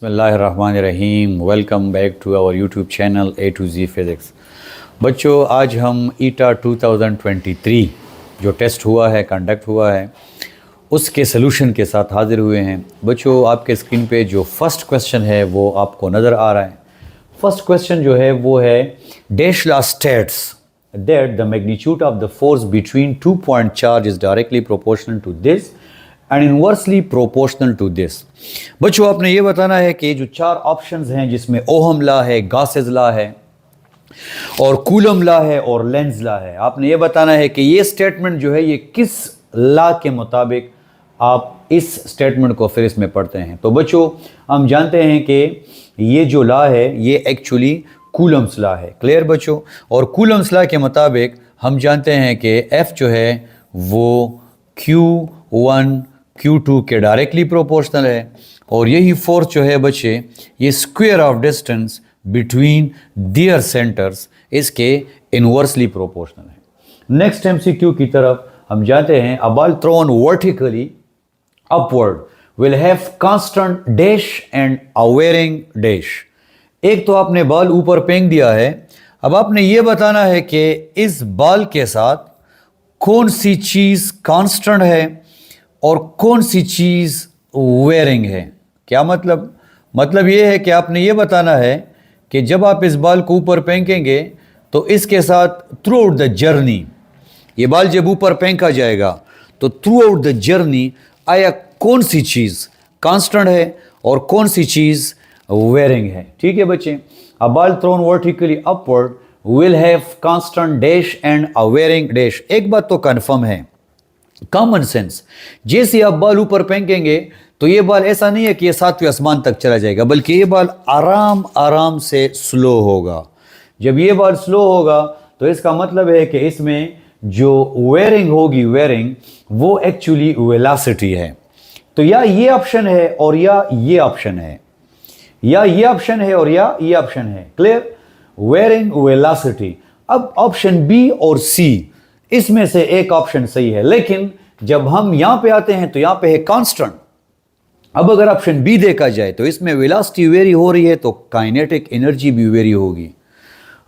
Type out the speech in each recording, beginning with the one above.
बिस्मिल्लाहिर्रहमानिर्रहीम। Welcome back to our YouTube channel A to Z physics. बच्चों, आज हम ईटा 2023 जो टेस्ट हुआ है, कंडक्ट हुआ है, उसके सलूशन के साथ हाज़िर हुए हैं। बच्चों, आपके स्क्रीन पे जो फर्स्ट क्वेश्चन है वो आपको नज़र आ रहा है। फर्स्ट क्वेश्चन जो है वो है dash law states that the magnitude of the force between 2 point charge is directly proportional to this and inversely proportional to this. बच्चों, आपने ये बताना है कि जो चार ऑप्शंस हैं जिसमें ओहम ला है, गॉसेस ला है और कूलम ला है और लेंज ला है, आपने ये बताना है कि ये स्टेटमेंट जो है ये किस ला के मुताबिक आप इस स्टेटमेंट को फिर इसमें पढ़ते हैं। तो बच्चों, हम जानते हैं कि ये जो ला है ये एक्चुअली कूलम्स ला है। क्लियर बच्चों? और कूलम्स ला के मुताबिक हम जानते हैं कि F जो है वो Q1 Q2 के डायरेक्टली प्रोपोर्शनल है और यही फोर्स जो है बच्चे ये square of distance between their centres इसके इनवर्सली प्रोपोर्शनल है। नेक्स्ट MCQ की तरफ हम जानते हैं a ball thrown vertically upward will have constant dash and a varying dash. एक तो आपने बॉल ऊपर फेंक दिया है, अब आपने ये बताना है कि इस बॉल के साथ कौन सी चीज़ कांस्टेंट है और कौन सी चीज़ वेयरिंग है। क्या मतलब? मतलब ये है कि आपने ये बताना है कि जब आप इस बॉल को ऊपर फेंकेंगे तो इसके साथ थ्रू आउट द जर्नी, ये बॉल जब ऊपर फेंका जाएगा तो थ्रू आउट द जर्नी आया कौन सी चीज़ कांस्टेंट है और कौन सी चीज़ वेयरिंग है। ठीक है बच्चे? अ ball thrown vertically upward will have constant dash and a wearing dash. एक बात तो कन्फर्म है, कॉमन सेंस, जैसे आप बॉल ऊपर फेंकेंगे तो ये बॉल ऐसा नहीं है कि ये सातवें आसमान तक चला जाएगा, बल्कि ये बॉल आराम आराम से स्लो होगा। जब ये बॉल स्लो होगा तो इसका मतलब है कि इसमें जो वेयरिंग होगी, वेयरिंग वो एक्चुअली वेलोसिटी है। तो या ये ऑप्शन है और या ये ऑप्शन है, या ये ऑप्शन है और या ये ऑप्शन है। क्लियर? Wearing velocity. अब ऑप्शन बी और सी इसमें से एक ऑप्शन सही है, लेकिन जब हम यहां पे आते हैं तो यहां पे है कांस्टेंट। अब अगर ऑप्शन बी देखा जाए तो इसमें वेलोसिटी वेरी हो रही है तो काइनेटिक एनर्जी भी वेरी होगी।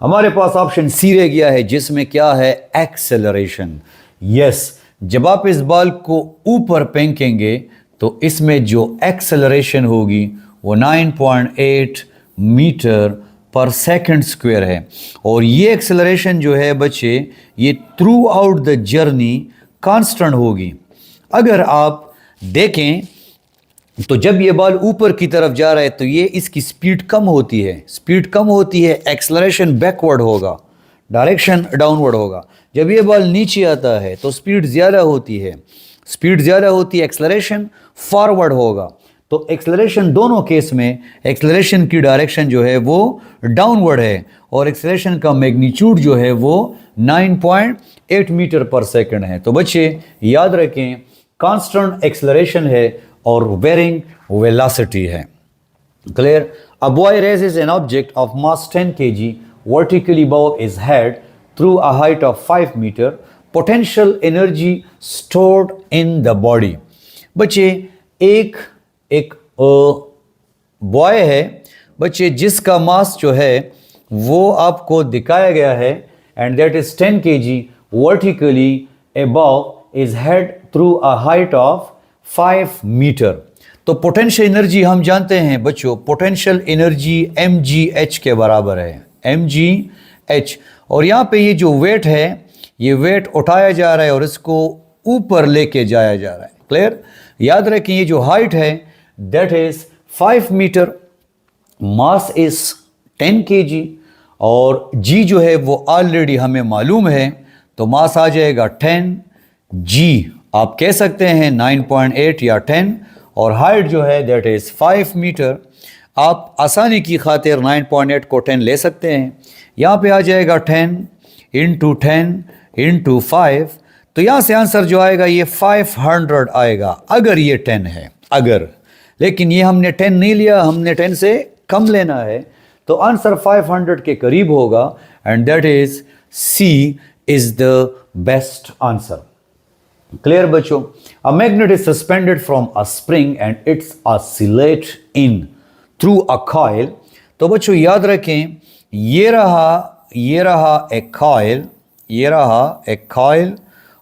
हमारे पास ऑप्शन सी रह गया है जिसमें क्या है? एक्सेलरेशन। यस, जब आप इस बॉल को ऊपर फेंकेंगे तो इसमें जो एक्सेलरेशन होगी वो 9.8 मीटर पर सेकंड स्क्वायर है और ये एक्सेलरेशन जो है बच्चे ये through out the journey constant होगी। अगर आप देखें तो जब ये बॉल ऊपर की तरफ जा रहा है तो ये इसकी स्पीड कम होती है, स्पीड कम होती है, एक्सेलरेशन बैकवर्ड होगा, डायरेक्शन डाउनवर्ड होगा। जब ये बॉल नीचे आता है तो स्पीड ज़्यादा होती है, स्पीड ज़्यादा होती है, एक्सेलरेशन फॉरवर्ड होगा। तो एक्सेलरेशन दोनों केस में एक्सेलरेशन की डायरेक्शन जो है वो डाउनवर्ड है और एक्सेलरेशन का मैग्नीट्यूड जो है वो 9.8 मीटर पर सेकंड है। तो बच्चे याद रखें, कांस्टेंट एक्सेलरेशन है और वेरिंग वेलोसिटी है। Clear? A boy raises an object of mass 10 kg vertically above his head through a height of 5 metre, potential energy stored in the body. बच्चे एक बॉय है बच्चे जिसका मास जो है वो आपको दिखाया गया है and that is 10 kg vertically above his head through a height of 5 metre. तो पोटेंशियल एनर्जी हम जानते हैं बच्चों, पोटेंशियल एनर्जी mgh के बराबर है, mgh। और यहाँ पे ये जो वेट है ये वेट उठाया जा रहा है और इसको ऊपर लेके जाया जा रहा है। क्लियर? याद रखें ये जो हाइट है that is 5 metre, mass is 10 kg और g जो है वो ऑलरेडी हमें मालूम है, तो मास आ जाएगा 10, g आप कह सकते हैं 9.8 या 10 और हाइट जो है दैट इज 5 मीटर। आप आसानी की खातिर 9.8 को 10 ले सकते हैं, यहाँ पे आ जाएगा 10 इंटू 10 इंटू 5, तो यहाँ से आंसर जो आएगा ये 500 आएगा अगर ये 10 है, अगर। लेकिन ये हमने 10 नहीं लिया, हमने 10 से कम लेना है, तो आंसर 500 के करीब होगा and that is C is the best answer. Clear बच्चों? A magnet is suspended from a spring and it's oscillate in through a coil. तो बच्चों याद रखें, ये रहा एक कॉइल, ये रहा एक कॉइल,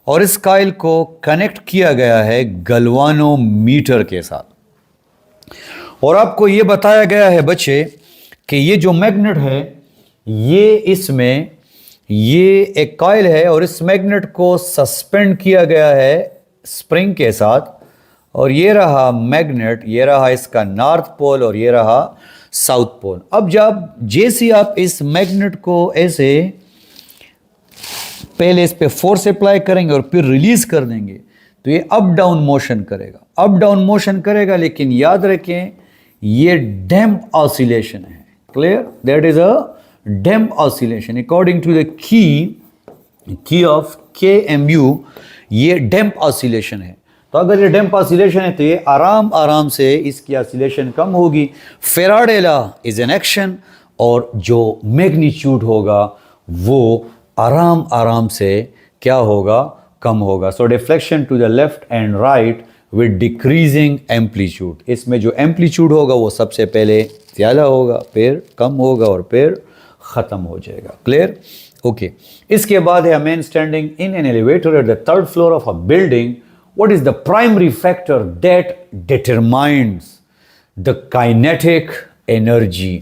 और इस कॉइल को कनेक्ट किया गया है गैल्वानोमीटर के साथ। और आपको ये बताया गया है बच्चे कि ये जो मैग्नेट है, ये एक कॉइल है और इस मैग्नेट को सस्पेंड किया गया है स्प्रिंग के साथ। और ये रहा मैग्नेट, ये रहा इसका नॉर्थ पोल और ये रहा साउथ पोल। अब जैसे आप इस मैग्नेट को ऐसे पहले इस पे फोर्स अप्लाई करेंगे और फिर रिलीज कर देंगे तो ये अप डाउन मोशन करेगा, लेकिन याद रखें ये डैम्प ऑसिलेशन है। Clear? That is a damp oscillation according to the key of KMU। ये डैम्प ऑसिलेशन है। तो अगर ये डैम्प ऑसिलेशन है तो ये आराम से इसकी ऑसिलेशन कम होगी। Faraday law is an action, और जो मैग्नीट्यूड होगा वो आराम से क्या होगा? कम होगा। So deflection to the left and right with decreasing amplitude. इसमें जो एम्पलीट्यूड होगा वो सबसे पहले ज़्यादा होगा, फिर कम होगा और फिर ख़त्म हो जाएगा। क्लियर? ओके। इसके बाद है man standing in an elevator at the third floor of a building. What is the primary factor that determines the kinetic energy?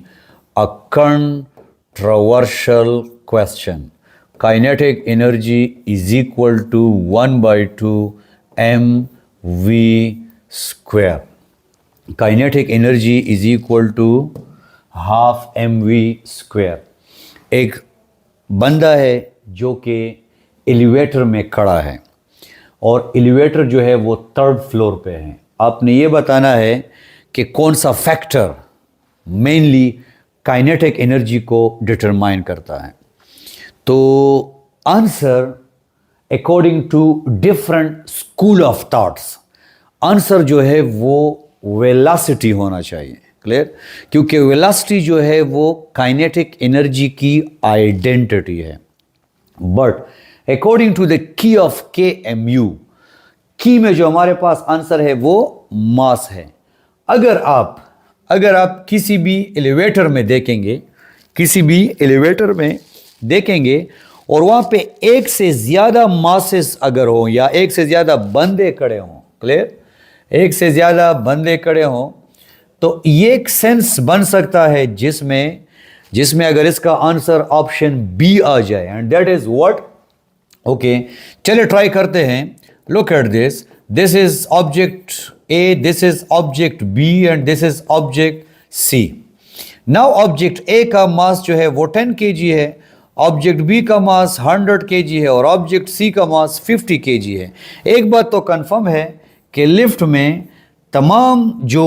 A controversial question. Kinetic energy is equal to 1/2 mv square. Kinetic energy is equal to half mv square. एक बंदा है जो कि elevator में खड़ा है और elevator जो है वो थर्ड फ्लोर पे है। आपने ये बताना है कि कौन सा फैक्टर मेनली काइनेटिक एनर्जी को डिटरमाइन करता है। तो answer according to different school of thoughts, answer जो है वो वेलोसिटी होना चाहिए। क्लियर? क्योंकि वेलोसिटी जो है वो काइनेटिक एनर्जी की आइडेंटिटी है। But according to the key of KMU, की में जो हमारे पास आंसर है वो मास है। अगर आप किसी भी एलिवेटर में देखेंगे और वहां पे एक से ज्यादा मासेस अगर हो या एक से ज्यादा बंदे खड़े हों, क्लियर? एक से ज्यादा बंदे खड़े हों तो ये एक सेंस बन सकता है जिसमें अगर इसका आंसर ऑप्शन बी आ जाए, and that is what? Okay, चलिए ट्राई करते हैं। Look at this is object A, this is object B and this is object C. Now object A का मास जो है वो 10 kg है, ऑब्जेक्ट बी का मास 100 kg है और ऑब्जेक्ट सी का मास 50 kg है। एक बात तो कंफर्म है कि लिफ्ट में तमाम जो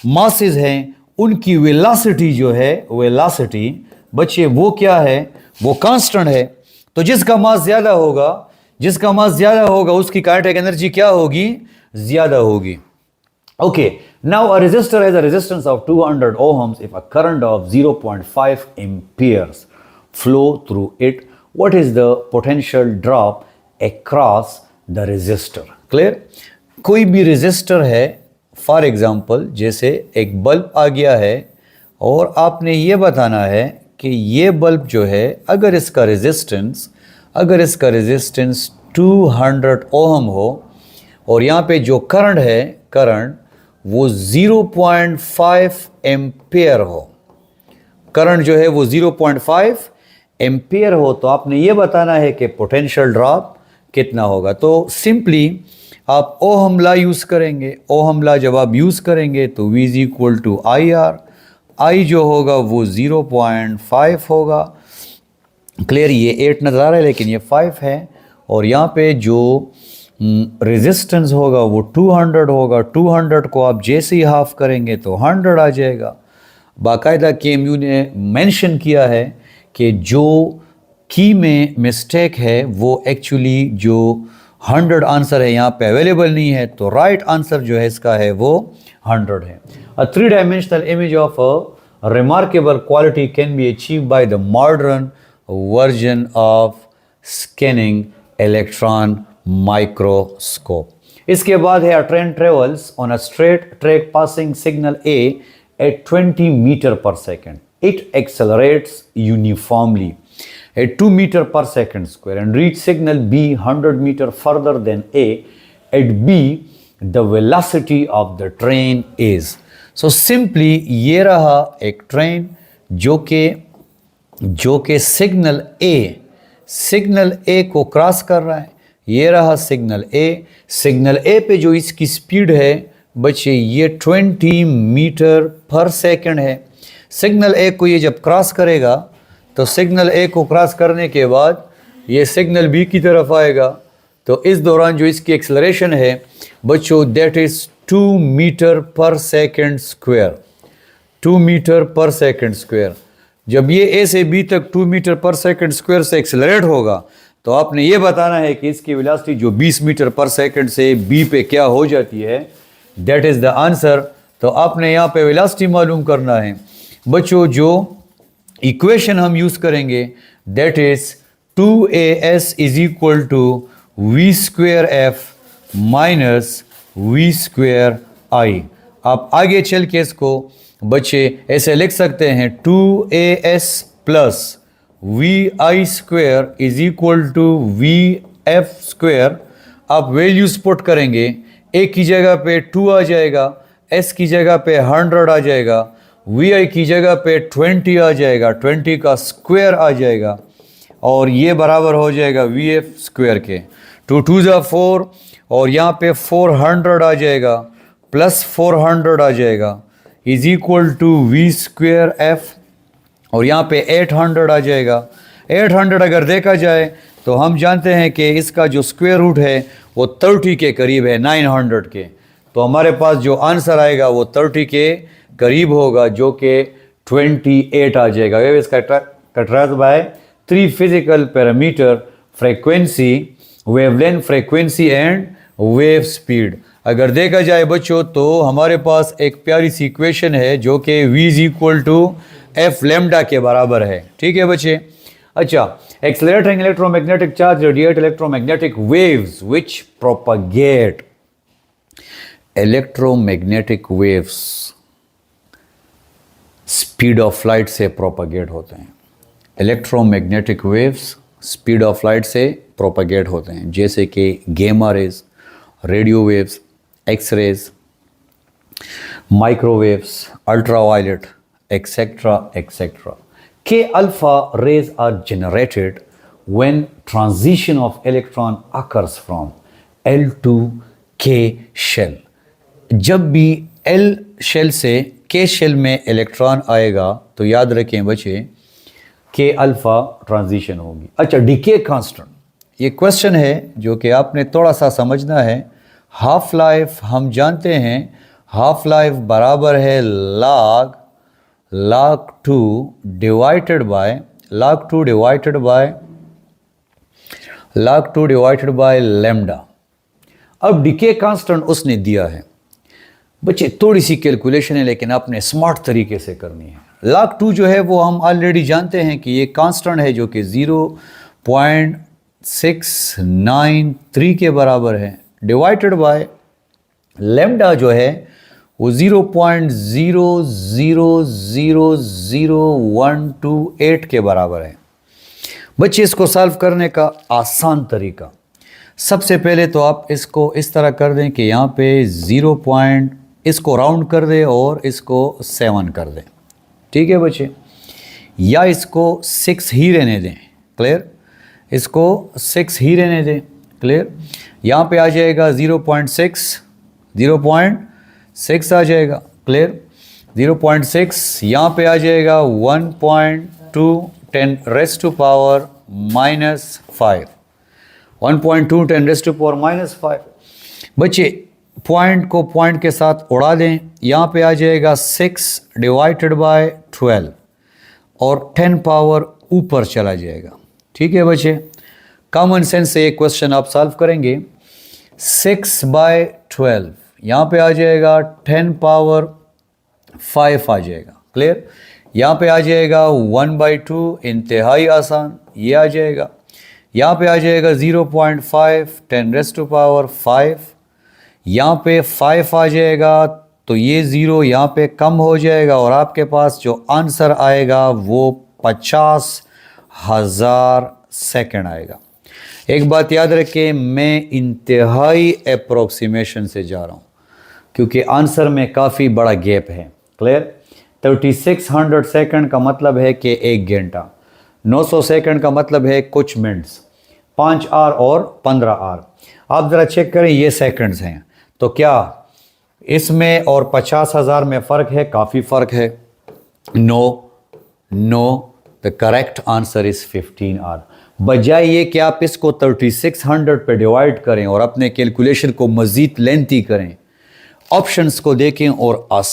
मासेस हैं उनकी वेलोसिटी जो है, वेलोसिटी बच्चे वो क्या है? वो कांस्टेंट है। तो जिसका मास ज्यादा होगा उसकी काइनेटिक एनर्जी क्या होगी? ज्यादा होगी। Okay, now a resistor has a resistance of 200 ohms if a current of 0.5 amperes flow through it. What is the potential drop across the resistor? Clear? कोई भी रेजिस्टर है, फॉर एग्जाम्पल जैसे एक bulb आ गया है और आपने ये बताना है कि ये बल्ब जो है अगर इसका रेजिस्टेंस 200 ओहम हो और यहाँ पे जो करंट वो 0.5 एम्पियर हो, करंट जो है वो 0.5 एम्पियर हो, तो आपने ये बताना है कि पोटेंशियल ड्रॉप कितना होगा। तो सिंपली आप ओहम लॉ यूज़ करेंगे। ओहम लॉ जब आप यूज़ करेंगे तो V is equal to IR, I जो होगा वो 0.5 होगा। क्लियर? ये 8 नज़र आ रहा है लेकिन ये 5 है, और यहाँ पे जो रेजिस्टेंस होगा वो 200 होगा। 200 को आप जैसे ही हाफ करेंगे तो 100 आ जाएगा। बाकायदा KMU ने मेंशन किया है कि जो की में मिस्टेक है वो एक्चुअली जो 100 आंसर है यहाँ पे अवेलेबल नहीं है, तो राइट आंसर जो है इसका है वो 100 है। अ 3-dimensional image of a remarkable quality can be achieved by the modern version of scanning electron microscope. इसके बाद है a train travels on a straight track passing signal A at 20 meter per second. It accelerates uniformly at 2 meter per second square and reach signal B 100 meter further than A. At B, the velocity of the train is. So simply ये रहा एक train जो के signal ए को cross कर रहा है। ये रहा सिग्नल ए पे जो इसकी स्पीड है बच्चे ये 20 मीटर पर सेकंड है। सिग्नल ए को ये जब क्रॉस करेगा तो सिग्नल ए को क्रॉस करने के बाद ये सिग्नल बी की तरफ आएगा, तो इस दौरान जो इसकी एक्सेलरेशन है बच्चों दैट इज़ 2 मीटर पर सेकंड स्क्वायर। 2 मीटर पर सेकंड स्क्वायर। जब ये ए से बी तक 2 मीटर पर सेकंड स्क्वायर से एक्सेलरेट होगा तो आपने ये बताना है कि इसकी वेलोसिटी जो 20 मीटर पर सेकंड से बी पे क्या हो जाती है, दैट इज़ द आंसर। तो आपने यहाँ पे वेलोसिटी मालूम करना है बच्चों। जो इक्वेशन हम यूज़ करेंगे that is 2as is equal to V square F minus V square I. आप आगे चल के इसको बच्चे ऐसे लिख सकते हैं 2as plus V I square is equal to V F square. आप वैल्यूज पुट करेंगे, ए की जगह पे 2 आ जाएगा, एस की जगह पे 100 आ जाएगा, वी आई की जगह पे 20 आ जाएगा, 20 का स्क्वायर आ जाएगा और ये बराबर हो जाएगा वी एफ स्क्वायर के। 2 2 ज़ा 4 और यहाँ पे 400 आ जाएगा प्लस 400 आ जाएगा is equal to V square F और यहाँ पे 800 आ जाएगा। 800 अगर देखा जाए तो हम जानते हैं कि इसका जो स्क्वायर रूट है वो 30 के करीब है 900 के, तो हमारे पास जो आंसर आएगा वो 30 के करीब होगा जो कि 28 आ जाएगा। Wave is characterized by 3 physical parameter frequency, wavelength, frequency and wave speed. अगर देखा जाए बच्चों तो हमारे पास एक प्यारी सी इक्वेशन है जो कि v is equal to F lambda के बराबर है। ठीक है बच्चे। अच्छा, accelerating electromagnetic charge radiate electromagnetic waves which propagate. Electromagnetic waves speed of light से प्रोपगेट होते हैं। Electromagnetic waves speed of light से प्रोपगेट होते हैं, जैसे कि gamma rays, radio waves, X rays, microwaves, ultraviolet, etc. etc. K alpha rays are generated when transition of electron occurs from L to K shell. जब भी L shell से K shell में electron आएगा तो याद रखें बच्चे K अल्फा ट्रांजिशन होगी। अच्छा, डीके कांस्टेंट, ये क्वेश्चन है जो कि आपने थोड़ा सा समझना है। हाफ लाइफ हम जानते हैं, हाफ लाइफ बराबर है log 2 डिवाइडेड बाय लैम्डा। अब डीके कांस्टेंट उसने दिया है बच्चे, थोड़ी सी कैलकुलेशन है लेकिन आपने स्मार्ट तरीके से करनी है। log 2 जो है वो हम ऑलरेडी जानते हैं कि ये कांस्टेंट है जो कि 0.693 के बराबर है, डिवाइडेड बाय लैम्डा जो है वो 0.0000128 के बराबर है। बच्चे इसको सॉल्व करने का आसान तरीका, सबसे पहले तो आप इसको इस तरह कर दें कि यहाँ पे 0 पॉइंट इसको राउंड कर दें और इसको 7 कर दें। ठीक है बच्चे, या इसको 6 ही रहने दें, क्लियर, इसको 6 ही रहने दें, क्लियर। यहाँ पे आ जाएगा 0.6 आ जाएगा, क्लियर, 0.6। यहाँ पे आ जाएगा 1.2 10 raise to power minus 5, 1.2 10 raise to power minus 5। बच्चे पॉइंट को पॉइंट के साथ उड़ा दें, यहाँ पे आ जाएगा 6 डिवाइडेड बाय 12 और 10 पावर ऊपर चला जाएगा। ठीक है बच्चे, कॉमन सेंस से एक क्वेश्चन आप सॉल्व करेंगे। 6/12 यहाँ पे आ जाएगा 10 पावर 5 आ जाएगा, क्लियर। यहाँ पे आ जाएगा 1/2, इंतहाई आसान, ये आ जाएगा। यहाँ पे आ जाएगा 0.5 10 रेज़ टू पावर 5, यहाँ पे 5 आ जाएगा तो ये ज़ीरो यहाँ पे कम हो जाएगा और आपके पास जो आंसर आएगा वो 50,000 सेकंड आएगा। एक बात याद रखें, मैं इंतहाई अप्रोक्सीमेशन से जा रहा हूँ क्योंकि आंसर में काफ़ी बड़ा गैप है। क्लियर? 3600 सेकंड का मतलब है कि 1 घंटा, 900 सेकंड का मतलब है कुछ मिनट्स, 5 आवर और 15 आवर। आप ज़रा चेक करें, ये सेकंड्स हैं, तो क्या इसमें और 50,000 में फ़र्क है? काफ़ी फ़र्क है। No, the correct answer is 15 hour. बजाय ये कि आप इसको 3600 पे डिवाइड करें और अपने कैलकुलेशन को मज़ीद लेंथी करें, ऑप्शंस को देखें और आसान